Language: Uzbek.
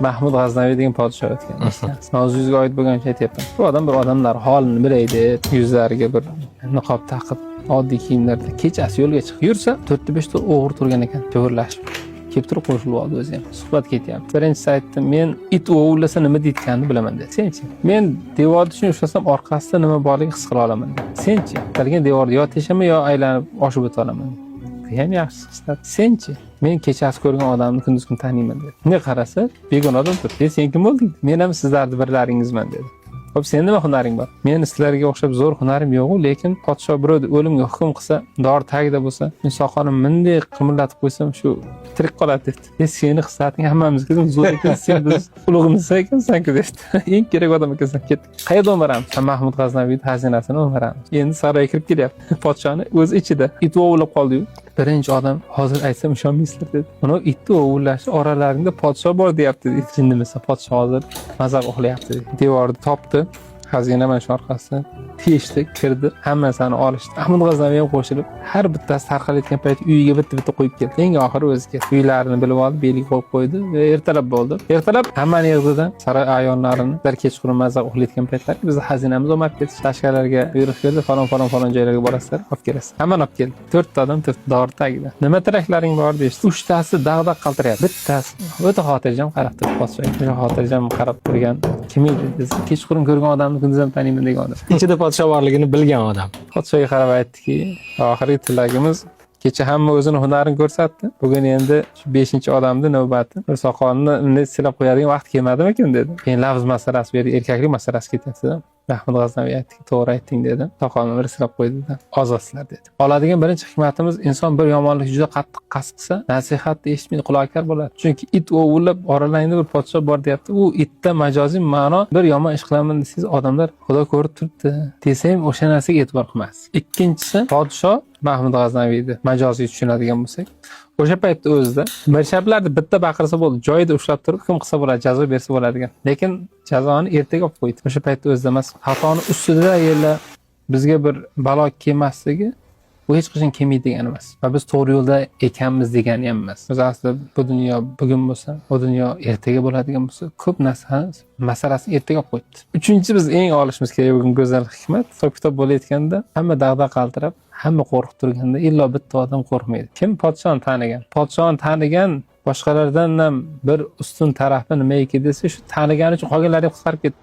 Mahmud G'aznaviy degan podsho o'tgan. Mavzuyga oid bo'lgancha aytyapman. Bu odam bir odamlar holini bilaydi, yuzlariga bir niqob taqib, oddiy kiyimlarda kechasi yo'lga chiqib yursa, 4-5 ta o'g'ri turgan ekan, to'g'irlashib. Kelib turib qo'shilib oldi o'zi ham. Suhbat ketyapti. Birinchisi aytdi, men it o'g'irlasa nima deyotganini bilaman dedi. Senchi? Men devorni tushun ushlasam orqasida nima borligini his qila olaman dedi. Senchi? Talgan devorni yo teshama yo aylanib oshib o'ta olaman. Bu ham yaxshi hislat. Senchi? Men kechasi ko'rgan odamni kunduz kun taniyman dedi. Unga qarasa, begona odam turibdi. Sen kim bo'lding? Men ham sizlarning birlaringizman dedi. Xo'p, sen nima hunaring bor? Men sizlarga o'xshab zo'r hunarim yo'q, lekin podsho birovni o'limga hukm qilsa, dori tagida bo'lsa, men soqolim bunday qimirlatib qo'ysam, shu tirik qoladi dedi. Seni hislating hammamizga zo'r ekan, sen biz ulug'imiz ekansan-ku dedi. Eng kerak odam ekansan, ketdik. Qayerdan boramiz? Mahmud G'aznaviyning xazinasini o'maramiz. Endi saroyga kirib kelyapti. Podshoni o'z ichida it o'g'irlab qoldi-yu. Birinchi odam hozir aytsam ishonmaysizlar dedi. Buni itni o'g'irlashi oralaringda podsho bor deyapti dedi. Jindimisa podsho hozir mazaq uxlayapti dedi. Devorni topdi. Xazina mana shu orqasidan teshdi, kirdi, hammasini olishdi. Mahmud G'aznaviy ham qo'shilib, har bittasi tarqalayotgan payt uyiga bitta qo'yib keldi. Eng oxiri o'zi keldi. Uylarini bilib oldi, beliga qo'yib qo'ydi va ertalab bo'ldi. Ertalab hammani yig'didan saroy ayonlarini kechqurun mazaq uxlayotgan paytlar biz xazinamiz olib ketdik. Tashqarilarga buyruq berdi, falon joylarga borasizlar, olib kelasiz. Hammani olib keldi. 4 ta odam dori tagida. Nima taraklaring bor deydi. 3 tasi dag'daq qaltiryapti. Bittasi o'ta xotirjam qarab turib podsho. O'sha xotirjam qarab turgan kim edi desa, kechqurun ko'rgan odam kunduz ham taniyman degan odam. Ichida podsho borligini bilgan odam. Podshoga qarab aytdiki, oxirgi tilagimiz kecha hamma o'zini hunarini ko'rsatdi. Bugun endi 5-odamni navbati. Bir soqolni silab qo'yadigan vaqt kelmadimi ekan dedi. Keyin lafz masalasi bu yerda erkaklik masalasi ketyapti. Mahmud G'aznaviy aytdiki, to'g'ri aytding dedi. Soqolni bir silab qo'ydi-da, ozodsizlar dedi. Oladigan birinchi hikmatimiz, inson bir yomonlik juda qattiq qasd qilsa, nasihatni eshitmaydi, quloqkar bo'ladi. Chunki it o'g'irlab oralaringda bir podsho bor deyapti. U itda majoziy ma'no, bir yomon ish qilaman desangiz, odamlar xudo ko'rib turibdi desa ham o'sha narsaga e'tibor qilmas. Ikkinchisi, podsho Mahmud G'aznaviyni majoziy tushunadigan bo'lsak, o'sha paytda o'zida mirshablarni bitta baqirsa bo'ldi, joyida ushlab turib hukm qilsa bo'ladi, jazo bersa bo'ladigan. Lekin jazoni ertaga olib qo'ydi. O'sha paytda o'zida emas, xatoni ustida yerlar bizga bir balo kelmasligi bu hech qachon kelmaydi degani emas. Va biz to'g'ri yo'lda ekanmiz degani ham emas. Biz aslida bu dunyo bugun bo'lsa, bu dunyo ertaga bo'ladigan bo'lsa, ko'p narsa masalasini ertaga olib qo'yibdi. Uchinchi biz eng olishimiz kerak bo'lgan go'zal hikmat, hisob-kitob bo'layotganda hamma dag'da qaltirab, hamma qo'rqib turganda illo bitta odam qo'rqmaydi. Kim podshoni tanigan? Podshoni tanigan boshqalardan ham bir ustun tarafi nima ekan desa, shu tanigani uchun qolganlari qisqarib ketdi.